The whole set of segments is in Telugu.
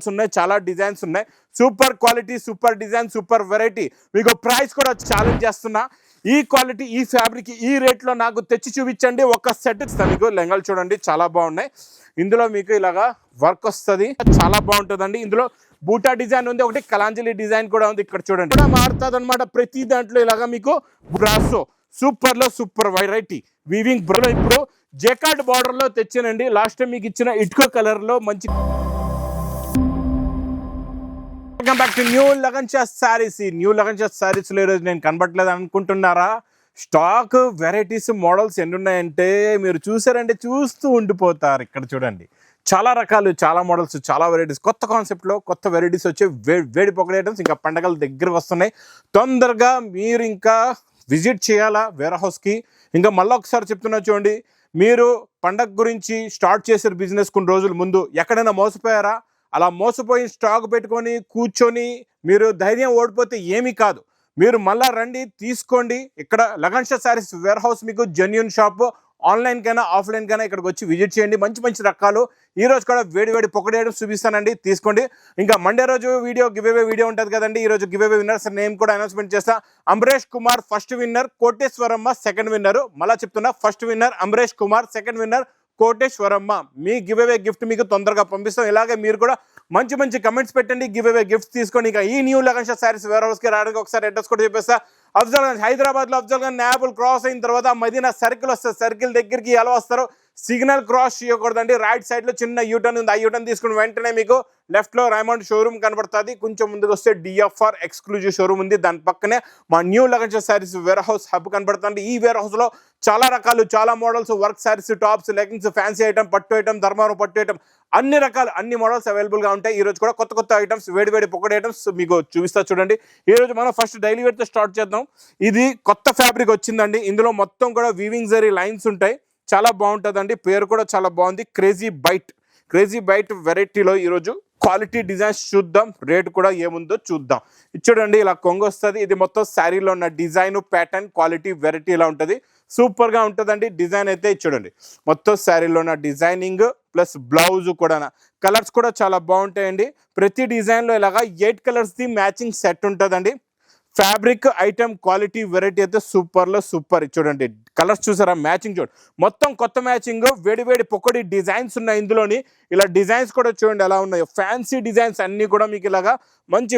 ఉన్నాయి, చాలా డిజైన్స్ ఉన్నాయి. Super quality, super design, super variety. మీకు ప్రైస్ కూడా ఛాలెంజ్ చేస్తున్నా. ఈ క్వాలిటీ, ఈ ఫ్యాబ్రిక్, ఈ రేట్లో నాకు తెచ్చి చూపించండి. ఒక సెట్ ఇస్తాను మీకు. లెంగాలు చూడండి చాలా బాగున్నాయి. ఇందులో మీకు ఇలాగా వర్క్ వస్తుంది, చాలా బాగుంటుందండి. ఇందులో బూటా డిజైన్ ఉంది, ఒకటి కలాంజలి డిజైన్ కూడా ఉంది. ఇక్కడ చూడండి కూడా మారుతుంది అనమాట. ప్రతి దాంట్లో ఇలాగా మీకు బ్రాసో సూపర్ లో సూపర్ వెరైటీ వీవింగ్ బ్రో. ఇప్పుడు జెకార్డ్ బార్డర్ లో తెచ్చానండి. లాస్ట్ టైం మీకు ఇచ్చిన ఇటుకో కలర్ లో మంచి. Welcome back to new Lagan Shah saris. ఈ న్యూ లగన్ షా సారీస్ లో ఈరోజు నేను కనబట్టలేదు అనుకుంటున్నారా? స్టాక్ వెరైటీస్ మోడల్స్ ఎన్ని ఉన్నాయంటే మీరు చూసారంటే చూస్తూ ఉండిపోతారు. ఇక్కడ చూడండి చాలా రకాలు, చాలా మోడల్స్, చాలా వెరైటీస్, కొత్త కాన్సెప్ట్లో కొత్త వెరైటీస్ వచ్చే వేడి పొగడి ఐటమ్స్. ఇంకా పండగల దగ్గరకు వస్తున్నాయి. తొందరగా మీరు ఇంకా విజిట్ చేయాలా వేర్ హౌస్కి. ఇంకా మళ్ళీ ఒకసారి చెప్తున్నా చూడండి, మీరు పండగ గురించి స్టార్ట్ చేసిన బిజినెస్ కొన్ని రోజుల ముందు ఎక్కడైనా మోసపోయారా? అలా మోసపోయి స్టాక్ పెట్టుకొని కూర్చొని మీరు ధైర్యం ఓడిపోతే ఏమీ కాదు. మీరు మళ్ళా రండి, తీసుకోండి. ఇక్కడ lagan Shah sarees wear house మీకు జెన్యూన్ షాప్. ఆన్లైన్ కైనా ఆఫ్లైన్ కైనా ఇక్కడికి వచ్చి విజిట్ చేయండి. మంచి మంచి రకాలు ఈ రోజు కూడా వేడి పొగడేయడం చూపిస్తానండి, తీసుకోండి. ఇంకా మండే రోజు గివ్ అవే వీడియో ఉంటుంది కదండి. ఈ రోజు గివ్ అవే విన్నర్స్ నేమ్ కూడా అనౌన్స్మెంట్ చేస్తా. Amaresh Kumar first winner, Koteswaramma second winner. మళ్ళా చెప్తున్నా, first winner Amaresh Kumar, second winner Koteswaramma. Me give away gift మీకు తొందరగా పంపిస్తాం. ఇలాగే మీరు కూడా మంచి మంచి కమెంట్స్ పెట్టండి, గివ్ అవే గిఫ్ట్స్ తీసుకోండి. ఇంకా ఈ new Lagan Shah sarees wear హౌస్కి రావడానికి ఒకసారి అడ్రస్ కూడా చెప్పేస్తా. అఫ్జల్గంజ్, హైదరాబాద్లో అఫ్జల్గంజ్ నాయబుల్ క్రాస్ అయిన తర్వాత మదీనా సర్కిల్ వస్తుంది. సర్కిల్ దగ్గరికి ఎలా వస్తారో సిగ్నల్ క్రాస్ చేయకూడదండి. రైట్ సైడ్లో చిన్న యూటర్న్ ఉంది. ఆ యూటర్న్ తీసుకుని వెంటనే మీకు లెఫ్ట్లో రైమండ్ షోరూమ్ కనబడుతుంది. కొంచెం ముందుకు వస్తే డిఎఫ్ఆర్ ఎక్స్క్లూజివ్ షోరూమ్ ఉంది. దాని పక్కనే మా new Lagan Shah sarees warehouse hub కనబడుతుంది. ఈ వేర్ హౌస్లో చాలా రకాలు, చాలా models, work sarees, tops, leggings, fancy item, పట్టు ఐటమ్, ధర్మారం పట్టు ఐటమ్, అన్ని రకాలు, అన్ని మోడల్స్ అవైలబుల్గా ఉంటాయి. ఈ రోజు కూడా కొత్త ఐటమ్స్, వేడి పొగడి ఐటమ్స్ మీకు చూపిస్తా చూడండి. ఈ రోజు మనం ఫస్ట్ డైలీ వేర్తో స్టార్ట్ చేద్దాం. ఇది కొత్త ఫ్యాబ్రిక్ వచ్చిందండి. ఇందులో మొత్తం కూడా వీవింగ్ జరీ లైన్స్ ఉంటాయి. చాలా బాగుంటుందండి. పేరు కూడా చాలా బాగుంది, క్రేజీ బైట్ వెరైటీలో ఈరోజు క్వాలిటీ డిజైన్స్ చూద్దాం. రేట్ కూడా ఏముందో చూద్దాం. చూడండి ఇలా కొంగు వస్తుంది. ఇది మొత్తం శారీలో ఉన్న డిజైన్, ప్యాటర్న్, క్వాలిటీ, వెరైటీ ఇలా ఉంటుంది. సూపర్గా ఉంటుందండి. డిజైన్ అయితే చూడండి, మొత్తం శారీలో ఉన్న డిజైనింగ్ ప్లస్ బ్లౌజ్ కూడా, కలర్స్ కూడా చాలా బాగుంటాయండి. ప్రతి డిజైన్లో ఇలాగా 8 కలర్స్ది మ్యాచింగ్ సెట్ ఉంటుందండి. ఫ్యాబ్రిక్, ఐటమ్, క్వాలిటీ, వెరైటీ అయితే సూపర్లో సూపర్. చూడండి కలర్స్ చూసారా, మ్యాచింగ్ చూడండి, మొత్తం కొత్త మ్యాచింగ్. వేడి పొక్కడి డిజైన్స్ ఉన్నాయి ఇందులోని. ఇలా డిజైన్స్ కూడా చూడండి ఎలా ఉన్నాయో. ఫ్యాన్సీ డిజైన్స్ అన్నీ కూడా మీకు ఇలాగా మంచి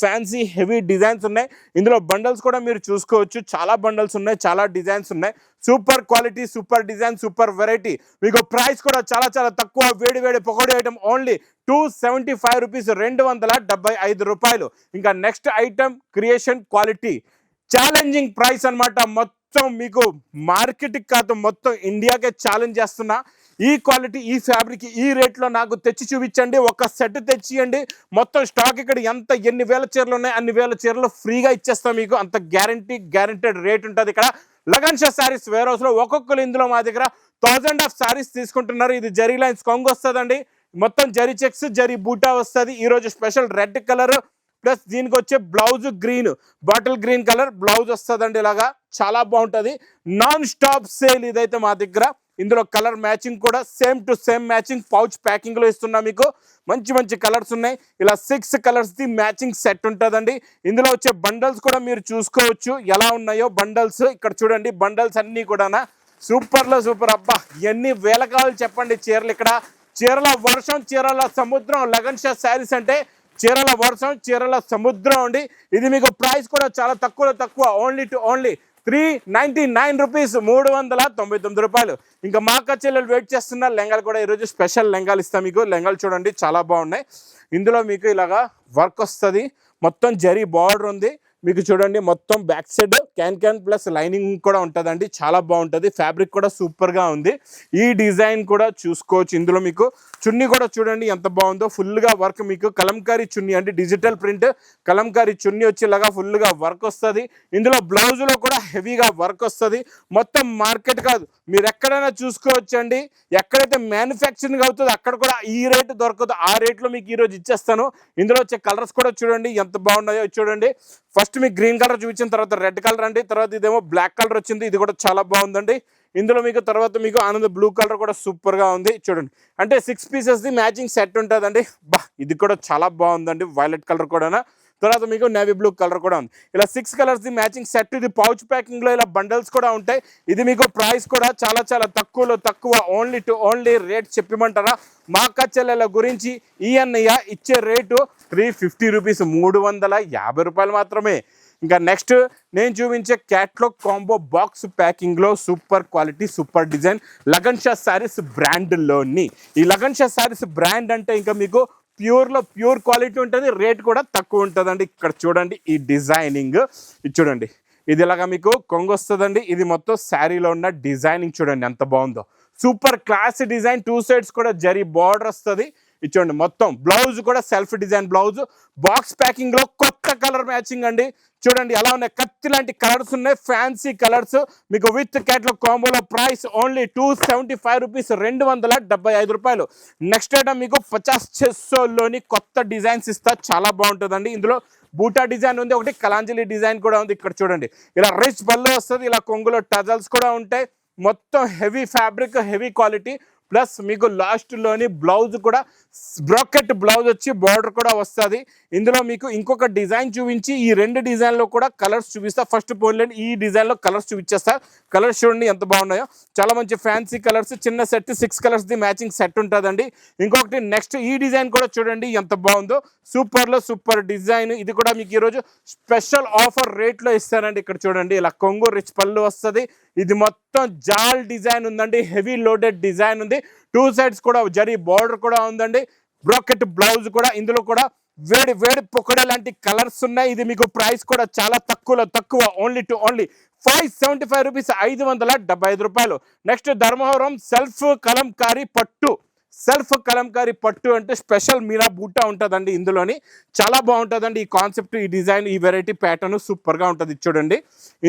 ఫ్యాన్సీ హెవీ డిజైన్స్ ఉన్నాయి. ఇందులో బండల్స్ కూడా మీరు చూసుకోవచ్చు. చాలా బండల్స్ ఉన్నాయి, చాలా డిజైన్స్ ఉన్నాయి. Super quality, super design, super variety. మీకు ప్రైస్ కూడా చాలా తక్కువ. వేడి పొగడి ఐటమ్ ఓన్లీ 275 రూపీస్, 275 రూపాయలు. ఇంకా next item creation quality challenging price అనమాట. మొత్తం మీకు మార్కెట్కి కాదు, మొత్తం ఇండియాకే ఛాలెంజ్ చేస్తున్నా. ఈ క్వాలిటీ, ఈ ఫ్యాబ్రిక్, ఈ రేట్లో నాకు తెచ్చి చూపించండి. ఒక సెట్ తెచ్చియండి. మొత్తం స్టాక్ ఇక్కడ ఎన్ని వేల చీరలు ఉన్నాయి అన్ని వేల చీరలు ఫ్రీగా ఇచ్చేస్తాం మీకు. అంత గ్యారంటెడ్ రేట్ ఉంటుంది ఇక్కడ లగన్ షా సారీస్ వేర్ హౌస్లో. ఒక్కొక్కరు ఇందులో మా దగ్గర 1000 ఆఫ్ సారీస్ తీసుకుంటున్నారు. ఇది జరీ లైన్స్ కొంగు వస్తుందండి. మొత్తం జరీ చెక్స్, జరీ బూటా వస్తుంది. ఈరోజు స్పెషల్ రెడ్ కలర్ ప్లస్ దీనికి వచ్చే blouse bottle green colour blouse వస్తుందండి. ఇలాగా చాలా బాగుంటుంది. నాన్ స్టాప్ సేల్ ఇదైతే మా దగ్గర. ఇందులో కలర్ మ్యాచింగ్ కూడా same to same matching pouch ప్యాకింగ్లో ఇస్తున్నా మీకు. మంచి కలర్స్ ఉన్నాయి. ఇలా 6 కలర్స్ది మ్యాచింగ్ సెట్ ఉంటుందండి. ఇందులో వచ్చే బండల్స్ కూడా మీరు చూసుకోవచ్చు ఎలా ఉన్నాయో బండల్స్. ఇక్కడ చూడండి బండల్స్ అన్నీ కూడా సూపర్లో సూపర్. అబ్బా ఎన్ని వేల కావాలి చెప్పండి చీరలు. ఇక్కడ చీరల వర్షం, చీరల సముద్రం. లగన్ షా శారీస్ అంటే చీరల వర్షం, చీరల సముద్రం అండి. ఇది మీకు ప్రైస్ కూడా చాలా తక్కువ. ఓన్లీ 399 రూపీస్, 399 రూపాయలు. ఇంకా మా చెల్లెలు వెయిట్ చేస్తున్నారు. లెంగాలు కూడా ఈరోజు స్పెషల్ లెంగాలు ఇస్తాం మీకు. లెంగాలు చూడండి చాలా బాగున్నాయి. ఇందులో మీకు ఇలాగా వర్క్ వస్తుంది. మొత్తం జరీ బార్డర్ ఉంది మీకు. చూడండి మొత్తం back side can plus lining కూడా ఉంటుందండి. చాలా బాగుంటుంది. ఫ్యాబ్రిక్ కూడా సూపర్గా ఉంది. ఈ డిజైన్ కూడా చూసుకోవచ్చు. ఇందులో మీకు చున్నీ కూడా చూడండి ఎంత బాగుందో. ఫుల్గా వర్క్ మీకు కలంకారీ చున్నీ అండి. డిజిటల్ ప్రింట్ కలంకారీ చున్నీ వచ్చేలాగా ఫుల్గా వర్క్ వస్తుంది. ఇందులో బ్లౌజ్లో కూడా హెవీగా వర్క్ వస్తుంది. మొత్తం మార్కెట్ కాదు, మీరు ఎక్కడైనా చూసుకోవచ్చు అండి. ఎక్కడైతే మ్యానుఫ్యాక్చరింగ్ అవుతుందో అక్కడ కూడా ఈ రేటు దొరకదు. ఆ రేట్లో మీకు ఈరోజు ఇచ్చేస్తాను. ఇందులో వచ్చే కలర్స్ కూడా చూడండి ఎంత బాగున్నాయో. చూడండి ఫస్ట్ మీకు గ్రీన్ కలర్ చూపించిన తర్వాత రెడ్ కలర్ అండి. తర్వాత ఇదేమో బ్లాక్ కలర్ వచ్చింది. ఇది కూడా చాలా బాగుందండి. ఇందులో మీకు తర్వాత మీకు ఆనంద్ బ్లూ కలర్ కూడా సూపర్గా ఉంది చూడండి. అంటే 6 పీసెస్ది మ్యాచింగ్ సెట్ ఉంటుందండి. ఇది కూడా చాలా బాగుందండి, వైలెట్ కలర్ కూడా. తర్వాత మీకు నేవీ బ్లూ కలర్ కూడా ఉంది. ఇలా 6 కలర్స్ది మ్యాచింగ్ సెట్. ఇది పౌచ్ ప్యాకింగ్లో ఇలా బండల్స్ కూడా ఉంటాయి. ఇది మీకు ప్రైస్ కూడా చాలా చాలా తక్కువ, ఓన్లీ రేట్ చెప్పమంటారా? మా అక్క చెల్లెల గురించి ఈ అన్నయ్య ఇచ్చే రేటు 350 రూపీస్, 350 రూపాయలు మాత్రమే. ఇంకా నెక్స్ట్ నేను చూపించే క్యాట్లాగ్ కాంబో బాక్స్ ప్యాకింగ్లో super quality, super design Lagan Shah sarees బ్రాండ్లోని. ఈ లగన్ షా శారీస్ బ్రాండ్ అంటే ఇంకా మీకు ప్యూర్ క్వాలిటీ ఉంటుంది, రేట్ కూడా తక్కువ ఉంటుందండి. ఇక్కడ చూడండి ఈ డిజైనింగ్, ఇది చూడండి, ఇది ఇలాగా మీకు కొంగు వస్తుందండి. ఇది మొత్తం శారీలో ఉన్న డిజైనింగ్ చూడండి ఎంత బాగుందో, సూపర్ క్లాస్ డిజైన్. 2 సైడ్స్ కూడా జరీ బార్డర్ వస్తుంది. ఇది చూడండి, మొత్తం బ్లౌజ్ కూడా సెల్ఫ్ డిజైన్ బ్లౌజ్. బాక్స్ ప్యాకింగ్లో కొత్త కలర్ మ్యాచింగ్ అండి. చూడండి ఎలా ఉన్నాయి, కత్తి లాంటి కలర్స్ ఉన్నాయి, ఫ్యాన్సీ కలర్స్. మీకు విత్ క్యాట్లాగ్ కాంబోలో ప్రైస్ ఓన్లీ 275 రూపీస్, 275 రూపాయలు. నెక్స్ట్ ఐటమ్ మీకు 50 కొత్త డిజైన్స్ ఇస్తా, చాలా బాగుంటుందండి. ఇందులో బూటా డిజైన్ ఉంది, ఒకటి కలాంజలి డిజైన్ కూడా ఉంది. ఇక్కడ చూడండి ఇలా రిచ్ బల్లో వస్తుంది, ఇలా కొంగులో టజల్స్ కూడా ఉంటాయి. మొత్తం heavy fabric, heavy quality. Plus మీకు లాస్ట్లోని బ్లౌజ్ కూడా బ్రాకెట్ బ్లౌజ్ వచ్చి బార్డర్ కూడా వస్తుంది. ఇందులో మీకు ఇంకొక డిజైన్ చూపించి ఈ 2 డిజైన్లో కూడా కలర్స్ చూపిస్తా. ఫస్ట్ పోన్లేండి ఈ డిజైన్లో కలర్స్ చూపించేస్తా. కలర్స్ చూడండి ఎంత బాగున్నాయో, చాలా మంచి ఫ్యాన్సీ కలర్స్. చిన్న సెట్ 6 కలర్స్ది మ్యాచింగ్ సెట్ ఉంటుందండి. ఇంకొకటి నెక్స్ట్ ఈ డిజైన్ కూడా చూడండి ఎంత బాగుందో, సూపర్లో సూపర్ డిజైన్. ఇది కూడా మీకు ఈరోజు స్పెషల్ ఆఫర్ రేట్లో ఇస్తానండి. ఇక్కడ చూడండి ఇలా కొంగు రిచ్ పళ్ళు వస్తుంది. ఇది మొత్తం జాల్ డిజైన్ ఉందండి, హెవీ లోడెడ్ డిజైన్ ఉంది. 2 సైడ్స్ కూడా జరీ బార్డర్ కూడా ఉందండి, బ్రాకెట్ బ్లౌజ్ కూడా. ఇందులో కూడా వేడి పొక్కడ లాంటి కలర్స్ ఉన్నాయి. ఇది మీకు ప్రైస్ కూడా చాలా తక్కువ, ఓన్లీ 575 రూపీస్, 575 రూపాయలు. నెక్స్ట్ ధర్మవరం సెల్ఫ్ కలంకారీ పట్టు అంటే స్పెషల్ మీనా బూటా ఉంటుందండి. ఇందులోని చాలా బాగుంటుందండి ఈ కాన్సెప్ట్, ఈ డిజైన్, ఈ వెరైటీ ప్యాటర్న్ సూపర్గా ఉంటుంది. చూడండి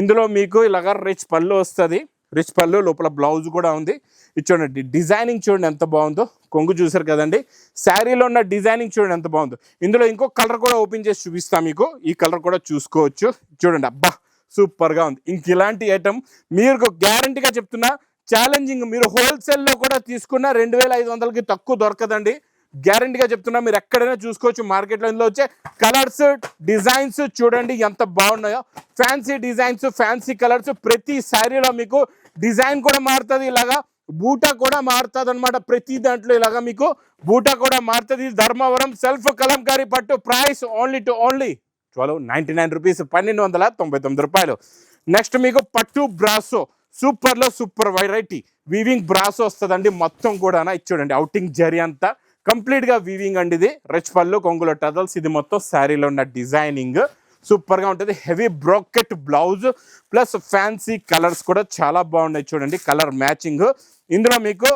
ఇందులో మీకు ఇలాగ రిచ్ పళ్ళు వస్తుంది, రిచ్ పళ్ళు లోపల బ్లౌజ్ కూడా ఉంది. ఇది చూడండి డిజైనింగ్ చూడండి ఎంత బాగుందో, కొంగు చూసారు కదండి. శారీలో ఉన్న డిజైనింగ్ చూడండి ఎంత బాగుందో. ఇందులో ఇంకో కలర్ కూడా ఓపెన్ చేసి చూపిస్తాను మీకు, ఈ కలర్ కూడా చూసుకోవచ్చు. చూడండి అబ్బా సూపర్గా ఉంది. ఇంక ఇలాంటి ఐటమ్ మీరు గ్యారంటీగా చెప్తున్నా, ఛాలెంజింగ్, మీరు హోల్సేల్లో కూడా తీసుకున్న 2500కి తక్కువ దొరకదండి. గ్యారంటీగా చెప్తున్నా, మీరు ఎక్కడైనా చూసుకోవచ్చు మార్కెట్లో. ఇందులో వచ్చే కలర్స్, డిజైన్స్ చూడండి ఎంత బాగున్నాయో. Fancy designs, fancy colours. ప్రతి శారీలో మీకు డిజైన్ కూడా మారుతుంది, ఇలాగా బూటా కూడా మారుతుంది అనమాట. ప్రతి దాంట్లో ఇలాగా మీకు బూటా కూడా మారుతుంది. ధర్మవరం సెల్ఫ్ కలంకారీ పట్టు ప్రైస్ ఓన్లీ 1299 రూపీస్, 1299 రూపాయలు. నెక్స్ట్ మీకు పట్టు బ్రాసో, సూపర్లో సూపర్ వెరైటీ వీవింగ్ బ్రాసో వస్తుందండి. మొత్తం కూడా చూడండి అవుటింగ్ జరీ అంతా కంప్లీట్గా వీవింగ్ అండి. ఇది రిచ్ పళ్ళు, కొంగులో టజల్స్. ఇది మొత్తం శారీలో ఉన్న డిజైనింగ్ సూపర్గా ఉంటుంది. Heavy bracket blouse plus fancy colours కూడా చాలా బాగున్నాయి. చూడండి కలర్ మ్యాచింగ్. ఇందులో మీకు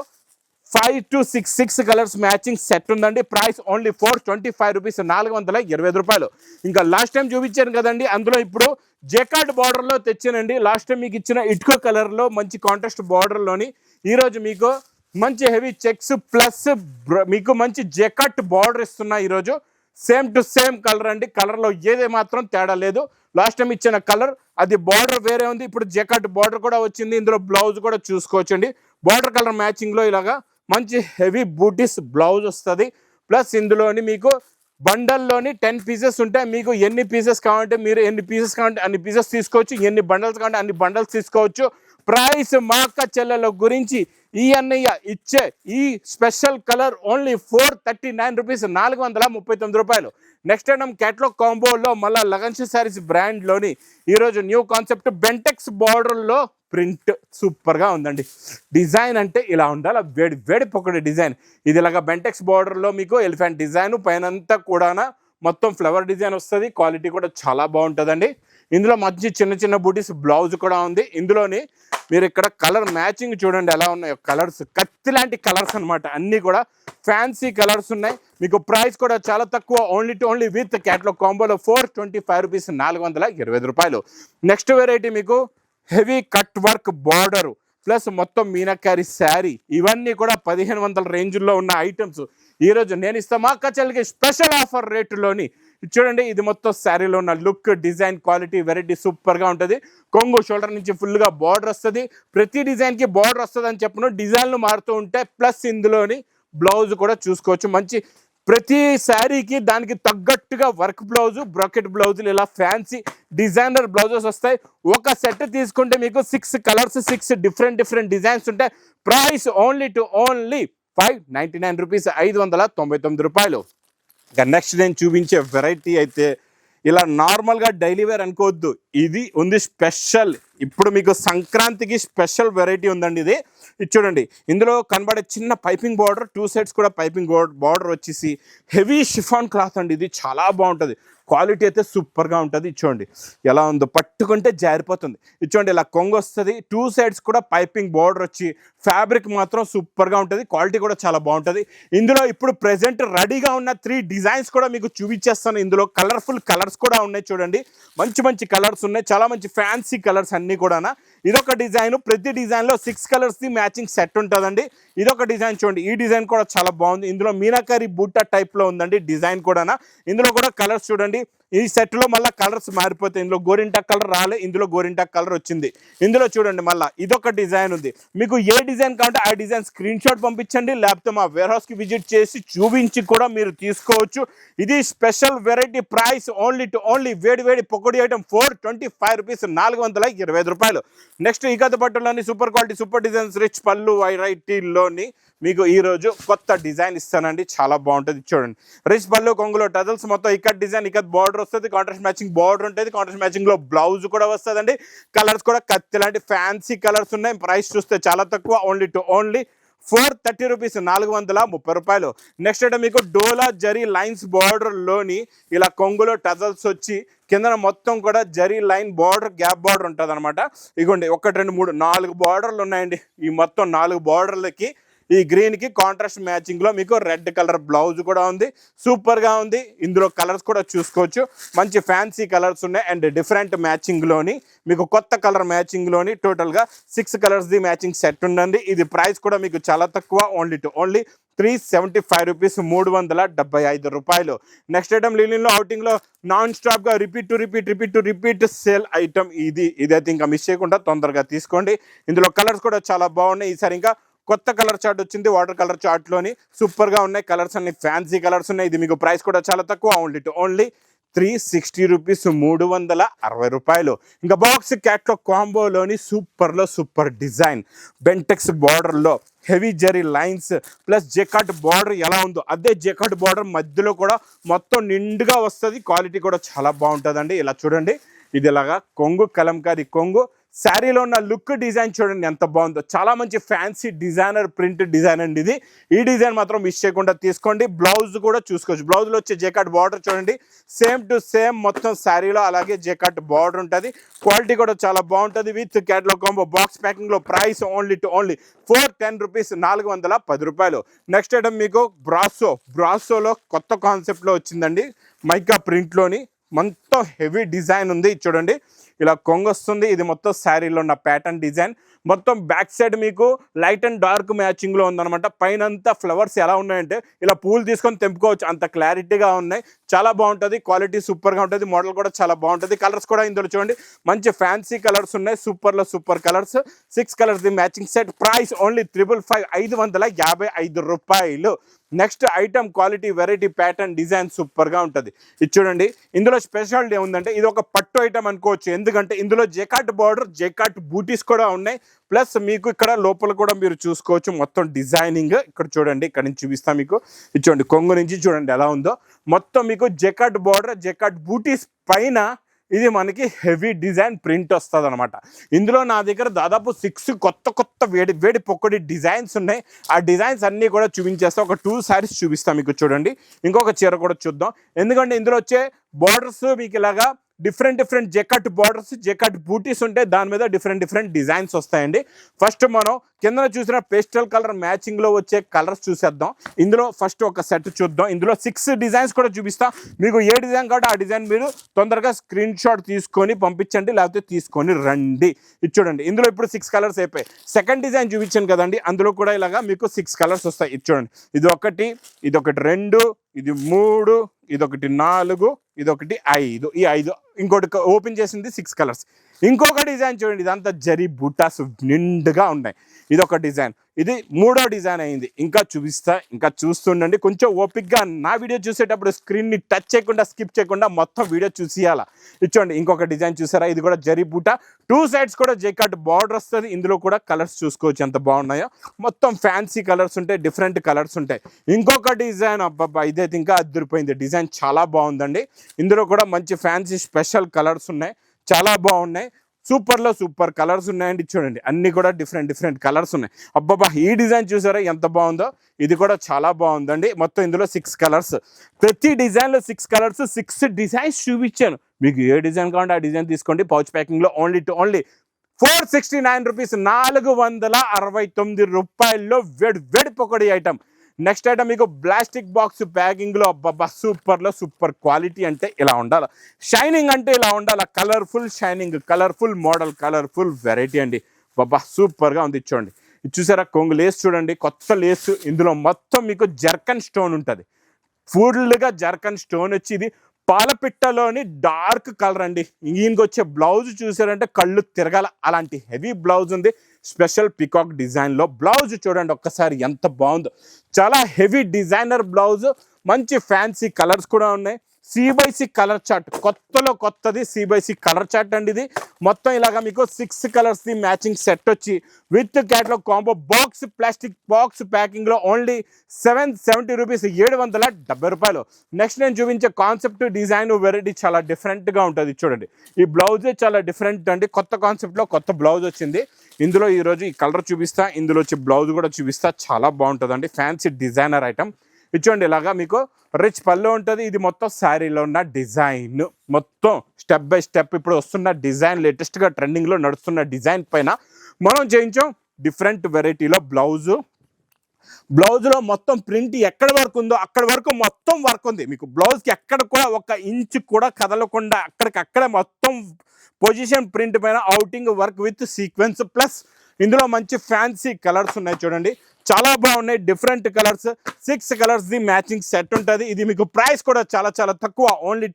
5 to 6 కలర్స్ మ్యాచింగ్ సెట్ ఉందండి. ప్రైస్ ఓన్లీ 425 రూపీస్, 425 రూపాయలు. ఇంకా లాస్ట్ టైం చూపించాను కదండి, అందులో ఇప్పుడు జెకార్డ్ బార్డర్లో తెచ్చానండి. లాస్ట్ టైం మీకు ఇచ్చిన ఇటుకో కలర్లో మంచి కాంట్రాస్ట్ బార్డర్లోని ఈరోజు మీకు మంచి హెవీ చెక్స్ ప్లస్ మీకు మంచి జెకార్డ్ బార్డర్ ఇస్తున్నా ఈరోజు. సేమ్ టు సేమ్ కలర్ అండి, కలర్లో ఏదే మాత్రం తేడా లేదు. లాస్ట్ టైం ఇచ్చిన కలర్ అది బార్డర్ వేరే ఉంది, ఇప్పుడు జెకార్డ్ బార్డర్ కూడా వచ్చింది. ఇందులో బ్లౌజ్ కూడా చూసుకోవచ్చండి. బార్డర్ కలర్ మ్యాచింగ్లో ఇలాగా మంచి హెవీ బూటీస్ బ్లౌజ్ వస్తుంది. ప్లస్ ఇందులోని మీకు బండల్లోని 10 పీసెస్ ఉంటాయి. మీకు ఎన్ని పీసెస్ కావాలంటే మీరు ఎన్ని పీసెస్ కావాలంటే అన్ని పీసెస్ తీసుకోవచ్చు, ఎన్ని బండల్స్ కావాలంటే అన్ని బండల్స్ తీసుకోవచ్చు. ప్రైస్ మా అక్క చెల్లెల గురించి ఈ అన్నయ్య ఇచ్చే ఈ స్పెషల్ కలర్ ఓన్లీ 439 రూపీస్, 439 రూపాయలు. నెక్స్ట్ ఐటమ్ క్యాట్లాగ్ కాంబోలో మళ్ళీ లగన్ షా శారీస్ బ్రాండ్లోని ఈరోజు న్యూ కాన్సెప్ట్ బెంటెక్స్ బార్డర్లో ప్రింట్ సూపర్గా ఉందండి. డిజైన్ అంటే ఇలా ఉండాలి, వేడి పొక్కడి డిజైన్. ఇది ఇలాగా బెంటెక్స్ బార్డర్లో మీకు ఎలిఫెంట్ డిజైన్, పైనంతా కూడా మొత్తం ఫ్లవర్ డిజైన్ వస్తుంది. క్వాలిటీ కూడా చాలా బాగుంటుందండి. ఇందులో మంచి చిన్న బూటీస్ బ్లౌజ్ కూడా ఉంది. ఇందులోని మీరు ఇక్కడ కలర్ మ్యాచింగ్ చూడండి ఎలా ఉన్నాయో, కలర్స్ కత్తి లాంటి కలర్స్ అనమాట. అన్నీ కూడా ఫ్యాన్సీ కలర్స్ ఉన్నాయి. మీకు ప్రైస్ కూడా చాలా తక్కువ, ఓన్లీ విత్ క్యాట్లాగ్ కాంబోలో 425 రూపీస్, 425 రూపాయలు. నెక్స్ట్ వెరైటీ మీకు heavy cut work border, plus మొత్తం మీనాకారి శారీ, ఇవన్నీ కూడా 1500 రేంజ్లో ఉన్న ఐటమ్స్ ఈరోజు నేను ఇస్తాను మా కచ్చలకి స్పెషల్ ఆఫర్ రేటులోని. చూడండి, ఇది మొత్తం శారీలో ఉన్న లుక్, డిజైన్, క్వాలిటీ, వెరైటీ సూపర్గా ఉంటుంది. కొంగు షోల్డర్ నుంచి ఫుల్గా బార్డర్ వస్తుంది. ప్రతి డిజైన్కి బార్డర్ వస్తుంది అని చెప్పను, డిజైన్లు మారుతూ ఉంటాయి. ప్లస్ ఇందులోని బ్లౌజ్ కూడా చూసుకోవచ్చు. మంచి ప్రతి శారీకి దానికి తగ్గట్టుగా వర్క్ బ్లౌజు, బ్రాకెట్ బ్లౌజులు, ఇలా ఫ్యాన్సీ డిజైనర్ బ్లౌజెస్ వస్తాయి. ఒక సెట్ తీసుకుంటే మీకు 6 కలర్స్, 6 డిఫరెంట్ డిజైన్స్ ఉంటాయి. ప్రైస్ ఓన్లీ 599 రూపీస్, 599 రూపాయలు. ఇక నెక్స్ట్ నేను చూపించే వెరైటీ అయితే ఇలా నార్మల్గా డైలీ వేర్ అనుకోవద్దు, ఇది ఉంది స్పెషల్. ఇప్పుడు మీకు సంక్రాంతికి స్పెషల్ వెరైటీ ఉందండి. ఇది చూడండి, ఇందులో కనబడే చిన్న పైపింగ్ బార్డర్, 2 సైడ్స్ కూడా పైపింగ్ బార్డర్ వచ్చేసి హెవీ షిఫాన్ క్లాత్ అండి. ఇది చాలా బాగుంటుంది, క్వాలిటీ అయితే సూపర్గా ఉంటుంది. చూడండి ఎలా ఉందో, పట్టుకుంటే జారిపోతుంది. చూడండి ఇలా కొంగు వస్తుంది, 2 సైడ్స్ కూడా పైపింగ్ బార్డర్ వచ్చి ఫ్యాబ్రిక్ మాత్రం సూపర్గా ఉంటుంది, క్వాలిటీ కూడా చాలా బాగుంటుంది. ఇందులో ఇప్పుడు ప్రెజెంట్ రెడీగా ఉన్న 3 డిజైన్స్ కూడా మీకు చూపించేస్తాను. ఇందులో కలర్ఫుల్ కలర్స్ కూడా ఉన్నాయి. చూడండి మంచి కలర్స్ ఉన్నాయి, చాలా మంచి ఫ్యాన్సీ కలర్స్ అన్నీ కూడా. ఇదొక డిజైన్, ప్రతి డిజైన్లో 6 కలర్స్ది మ్యాచింగ్ సెట్ ఉంటుందండి. ఇదొక డిజైన్ చూడండి, ఈ డిజైన్ కూడా చాలా బాగుంది. ఇందులో మీనాకారి బూటా టైప్లో ఉందండి డిజైన్ కూడా. ఇందులో కూడా కలర్స్ చూడండి, ఈ సెట్లో మళ్ళీ కలర్స్ మారిపోతాయి. ఇందులో గోరింటా కలర్ రాలే, ఇందులో గోరింటా కలర్ వచ్చింది. ఇందులో చూడండి మళ్ళీ ఇదొక డిజైన్ ఉంది. మీకు ఏ డిజైన్ కావాలంటే ఆ డిజైన్ స్క్రీన్ షాట్ పంపించండి, లేకపోతే మా వేర్ హౌస్కి విజిట్ చేసి చూపించి కూడా మీరు తీసుకోవచ్చు. ఇది స్పెషల్ వెరైటీ. ప్రైస్ ఓన్లీ వేడి పొక్కడి ఐటమ్ 425 రూపీస్, 425 రూపాయలు. నెక్స్ట్ ఇకత పట్టులోని super quality, super designs, rich పళ్ళు వెరైటీలోని మీకు ఈరోజు కొత్త డిజైన్ ఇస్తానండి, చాలా బాగుంటుంది. చూడండి రిచ్ పళ్ళు, కొంగులో టజల్స్, మొత్తం ఇకత్ డిజైన్, ఇకత్ బార్డర్ వస్తుంది, కాంట్రాస్ట్ మ్యాచింగ్ బార్డర్ ఉంటుంది, కాంట్రాస్ట్ మ్యాచింగ్ లో బ్లౌజ్ కూడా వస్తుందండి. కలర్స్ కూడా కత్తి లాంటి ఫ్యాన్సీ కలర్స్ ఉన్నాయి. ప్రైస్ చూస్తే చాలా తక్కువ, ఓన్లీ 430 రూపీస్, 430 రూపాయలు. నెక్స్ట్ అంటే మీకు డోలా జరీ లైన్స్ బార్డర్ లోని ఇలా కొంగులో టజల్స్ వచ్చి కింద మొత్తం కూడా zari line border, gap border ఉంటుంది అనమాట. ఇగోండి 1 2 3 4 బార్డర్లు ఉన్నాయండి. ఈ మొత్తం 4 బార్డర్లకి ఈ గ్రీన్కి కాంట్రాస్ట్ మ్యాచింగ్లో మీకు రెడ్ కలర్ బ్లౌజ్ కూడా ఉంది, సూపర్గా ఉంది. ఇందులో కలర్స్ కూడా చూసుకోవచ్చు, మంచి ఫ్యాన్సీ కలర్స్ ఉన్నాయి. అండ్ డిఫరెంట్ మ్యాచింగ్లోని మీకు కొత్త కలర్ మ్యాచింగ్లోని టోటల్గా 6 కలర్స్ది మ్యాచింగ్ సెట్ ఉందండి. ఇది ప్రైస్ కూడా మీకు చాలా తక్కువ, ఓన్లీ 375 రూపీస్, 375 రూపాయలు. నెక్స్ట్ ఐటమ్ లిలిన్లో అవుటింగ్లో నాన్ స్టాప్గా రిపీట్ సేల్ ఐటమ్ ఇదైతే ఇంకా మిస్ చేయకుండా తొందరగా తీసుకోండి. ఇందులో కలర్స్ కూడా చాలా బాగున్నాయి. ఈసారి ఇంకా కొత్త కలర్ చార్ట్ వచ్చింది, వాటర్ కలర్ చార్ట్లోని సూపర్గా ఉన్నాయి. కలర్స్ అన్ని ఫ్యాన్సీ కలర్స్ ఉన్నాయి. ఇది మీకు ప్రైస్ కూడా చాలా తక్కువ, ఓన్లీ 360 రూపీస్, 360 రూపాయలు. ఇంకా బాక్స్ క్యాట్లో కాంబోలోని సూపర్ డిజైన్, బెంటెక్స్ బార్డర్లో heavy zari lines plus jacquard border ఎలా ఉందో అదే జెకాట్ బార్డర్ మధ్యలో కూడా మొత్తం నిండుగా వస్తుంది. క్వాలిటీ కూడా చాలా బాగుంటుందండి. ఇలా చూడండి, ఇది ఇలాగా కొంగు, కలంకారీ కొంగు, శారీలో ఉన్న లుక్, డిజైన్ చూడండి ఎంత బాగుందో. చాలా మంచి ఫ్యాన్సీ డిజైనర్ ప్రింట్ డిజైన్ అండి ఇది. ఈ డిజైన్ మాత్రం మిస్ చేయకుండా తీసుకోండి. బ్లౌజ్ కూడా చూసుకోవచ్చు, బ్లౌజ్లో వచ్చే జెకాట్ బార్డర్ చూడండి, సేమ్ టు సేమ్ మొత్తం శారీలో అలాగే జెకాట్ బార్డర్ ఉంటుంది. క్వాలిటీ కూడా చాలా బాగుంటుంది. విత్ క్యాట్లాగ్ కాంబో బాక్స్ ప్యాకింగ్లో. ప్రైస్ ఓన్లీ 410 రూపీస్, 410 రూపాయలు. నెక్స్ట్ ఐటమ్ మీకు బ్రాసోలో కొత్త కాన్సెప్ట్లో వచ్చిందండి, మైకా ప్రింట్లోని మొత్తం హెవీ డిజైన్ ఉంది. చూడండి ఇలా కొంగు వస్తుంది. ఇది మొత్తం శారీలో ఉన్న ప్యాటర్న్ డిజైన్. మొత్తం బ్యాక్ సైడ్ మీకు లైట్ అండ్ డార్క్ మ్యాచింగ్లో ఉందన్నమాట. పైన అంతా ఫ్లవర్స్ ఎలా ఉన్నాయంటే ఇలా పూలు తీసుకొని తెంపుకోవచ్చు, అంత క్లారిటీగా ఉన్నాయి. చాలా బాగుంటుంది, క్వాలిటీ సూపర్గా ఉంటుంది, మోడల్ కూడా చాలా బాగుంటుంది. కలర్స్ కూడా ఇందులో చూడండి మంచి ఫ్యాన్సీ కలర్స్ ఉన్నాయి, super colours. 6 colours the matching set. Price only 555 రూపాయలు. Next item quality, variety, pattern, design సూపర్గా ఉంటుంది. ఇది చూడండి, ఇందులో స్పెషాలిటీ ఏముందంటే ఇది ఒక పట్టు ఐటమ్ అనుకోవచ్చు, ఎందుకంటే ఇందులో జెకాట్ బార్డర్, జెకాట్ బూటీస్ కూడా ఉన్నాయి. ప్లస్ మీకు ఇక్కడ లోపల కూడా మీరు చూసుకోవచ్చు మొత్తం డిజైనింగ్. ఇక్కడ చూడండి, ఇక్కడ నుంచి చూపిస్తాను మీకు. ఇది చూడండి, కొంగు నుంచి చూడండి ఎలా ఉందో. మొత్తం మీకు జెకాట్ బార్డర్, జెకాట్ బూటీస్ పైన ఇది మనకి హెవీ డిజైన్ ప్రింట్ వస్తుంది అనమాట. ఇందులో నా దగ్గర దాదాపు 6 కొత్త వేడి పొక్కడి డిజైన్స్ ఉన్నాయి. ఆ డిజైన్స్ అన్నీ కూడా చూపించేస్తా. ఒక 2 సారీస్ చూపిస్తాను మీకు. చూడండి, ఇంకొక చీర కూడా చూద్దాం. ఎందుకంటే ఇందులో వచ్చే బార్డర్స్ మీకు ఇలాగా డిఫరెంట్ జెకట్ బార్డర్స్, జెకట్ బూటీస్ ఉంటాయి, దాని మీద డిఫరెంట్ డిజైన్స్ వస్తాయండి. ఫస్ట్ మనం కింద చూసిన పేస్టల్ కలర్ మ్యాచింగ్ లో వచ్చే కలర్స్ చూసేద్దాం. ఇందులో ఫస్ట్ ఒక సెట్ చూద్దాం. ఇందులో 6 డిజైన్స్ కూడా చూపిస్తా. మీకు ఏ డిజైన్ కావాలంటే ఆ డిజైన్ మీరు తొందరగా స్క్రీన్ షాట్ తీసుకొని పంపించండి, లేకపోతే తీసుకొని రండి. ఇది చూడండి, ఇందులో ఇప్పుడు 6 కలర్స్ అయిపోయాయి. సెకండ్ డిజైన్ చూపించాను కదండి, అందులో కూడా ఇలాగా మీకు 6 కలర్స్ వస్తాయి. ఇది చూడండి, ఇది ఒకటి 2, ఇది 3, ఇదొకటి 4, ఇదొకటి 5. ఈ 5 ఇంకోటి ఓపెన్ చేసింది 6 కలర్స్. ఇంకొక డిజైన్ చూడండి, ఇదంతా జరీ బుటాస్ నిండుగా ఉన్నాయి. ఇదొక డిజైన్, ఇది 3వ డిజైన్ అయింది. ఇంకా చూపిస్తా, ఇంకా చూస్తుండండి. కొంచెం ఓపిక్గా నా వీడియో చూసేటప్పుడు స్క్రీన్ని టచ్ చేయకుండా, స్కిప్ చేయకుండా మొత్తం వీడియో చూసియాల. ఇచ్చోండి, ఇంకొక డిజైన్ చూసారా, ఇది కూడా జరీ బూటా, 2 సైడ్స్ కూడా జెకాట్ బార్డర్ వస్తుంది. ఇందులో కూడా కలర్స్ చూసుకోవచ్చు ఎంత బాగున్నాయో. మొత్తం ఫ్యాన్సీ కలర్స్ ఉంటాయి, డిఫరెంట్ కలర్స్ ఉంటాయి. ఇంకొక డిజైన్, అబ్బాబ్బా ఇదైతే ఇంకా అదిరిపోయింది. డిజైన్ చాలా బాగుందండి. ఇందులో కూడా మంచి ఫ్యాన్సీ స్పెషల్ కలర్స్ ఉన్నాయి, చాలా బాగున్నాయి. సూపర్లో సూపర్ కలర్స్ ఉన్నాయండి. చూడండి, అన్ని కూడా డిఫరెంట్ కలర్స్ ఉన్నాయి. అబ్బాబా ఈ డిజైన్ చూసారా ఎంత బాగుందో, ఇది కూడా చాలా బాగుందండి. మొత్తం ఇందులో 6 కలర్స్, ప్రతి డిజైన్లో 6 కలర్స్, 6 డిజైన్స్ చూపించాను. మీకు ఏ డిజైన్ కావాలంటే ఆ డిజైన్ తీసుకోండి. పౌచ్ ప్యాకింగ్లో ఓన్లీ 469 రూపీస్, 469 రూపాయల్లో వేడి పొకడి ఐటమ్. నెక్స్ట్ ఐటమ్ మీకు ప్లాస్టిక్ బాక్స్ ప్యాకింగ్లో, అబ్బబ్బా సూపర్లో సూపర్ క్వాలిటీ అంటే ఇలా ఉండాలి, షైనింగ్ అంటే ఇలా ఉండాలి, colourful shining, colourful model, colourful variety అండి. బాబా సూపర్గా ఉంది. చూడండి, ఇది చూసారా, కొంగు లేస్ చూడండి, కొత్త లేస్. ఇందులో మొత్తం మీకు జర్కన్ స్టోన్ ఉంటుంది, ఫుల్గా జర్కన్ స్టోన్ వచ్చి, ఇది పాలపిట్టలోని డార్క్ కలర్ అండి. ఈయనకి వచ్చే బ్లౌజ్ చూసారంటే కళ్ళు తిరగాల, అలాంటి హెవీ బ్లౌజ్ ఉంది. స్పెషల్ పికాక్ డిజైన్లో బ్లౌజ్ చూడండి ఒక్కసారి ఎంత బాగుందో, చాలా హెవీ డిజైనర్ బ్లౌజ్, మంచి ఫ్యాన్సీ కలర్స్ కూడా ఉన్నాయి. C/C కలర్ చార్ట్, కొత్తలో కొత్తది C/C కలర్ చార్ట్ అండి. ఇది మొత్తం ఇలాగా మీకు 6 కలర్స్ది మ్యాచింగ్ సెట్ వచ్చి with catalogue combo box, plastic box ప్యాకింగ్లో ఓన్లీ 770 రూపీస్, 770 రూపాయలు. నెక్స్ట్ నేను చూపించే కాన్సెప్ట్, డిజైన్, వెరైటీ చాలా డిఫరెంట్గా ఉంటుంది. చూడండి, ఈ బ్లౌజే చాలా డిఫరెంట్ అండి, కొత్త కాన్సెప్ట్లో కొత్త బ్లౌజ్ వచ్చింది. ఇందులో ఈరోజు ఈ కలర్ చూపిస్తా, ఇందులో వచ్చి బ్లౌజ్ కూడా చూపిస్తా, చాలా బాగుంటుందండి. Fancy designer item. ఇచ్చోండి, ఇలాగా మీకు రిచ్ పళ్ళు ఉంటుంది. ఇది మొత్తం శారీలో ఉన్న డిజైన్, మొత్తం స్టెప్ బై స్టెప్ ఇప్పుడు వస్తున్న డిజైన్, లేటెస్ట్గా ట్రెండింగ్లో నడుస్తున్న డిజైన్ పైన మనం చేయించాం డిఫరెంట్ వెరైటీలో బ్లౌజ్లో మొత్తం ప్రింట్ ఎక్కడ వరకు ఉందో అక్కడ వరకు మొత్తం వర్క్ ఉంది. మీకు బ్లౌజ్కి ఎక్కడ కూడా 1 ఇంచ్ కూడా కదలకుండా అక్కడికక్కడే మొత్తం పొజిషన్ ప్రింట్ పైన outing work with sequence. Plus ఇందులో మంచి ఫ్యాన్సీ కలర్స్ ఉన్నాయి. చూడండి, చాలా బాగున్నాయి, డిఫరెంట్ కలర్స్, 6 కలర్స్ది మ్యాచింగ్ సెట్ ఉంటుంది. ఇది మీకు ప్రైస్ కూడా చాలా తక్కువ, ఓన్లీ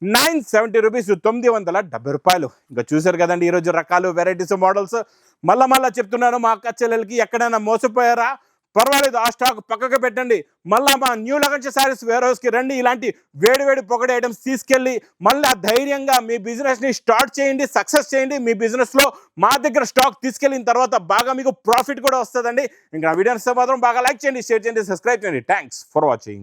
970 రూపీస్, 970 రూపాయలు. ఇంకా చూసారు కదండి ఈరోజు రకాలు, వెరైటీస్, మోడల్స్. మళ్ళా చెప్తున్నాను, మా అక్క చెల్లెలకి ఎక్కడైనా మోసపోయారా, పర్వాలేదు, ఆ స్టాక్ పక్కకు పెట్టండి. మళ్ళీ మా న్యూ లగన్స్ శారీస్ వేర్ హౌస్కి రండి. ఇలాంటి వేడి పొగడి ఐటమ్స్ తీసుకెళ్ళి మళ్ళీ ధైర్యంగా మీ బిజినెస్ని స్టార్ట్ చేయండి, సక్సెస్ చేయండి. మీ బిజినెస్లో మా దగ్గర స్టాక్ తీసుకెళ్ళిన తర్వాత బాగా మీకు ప్రాఫిట్ కూడా వస్తుందండి. ఇంకా వీడియోస్ మాత్రం బాగా లైక్ చేయండి, షేర్ చేయండి, సబ్స్క్రైబ్ చేయండి. Thanks for watching.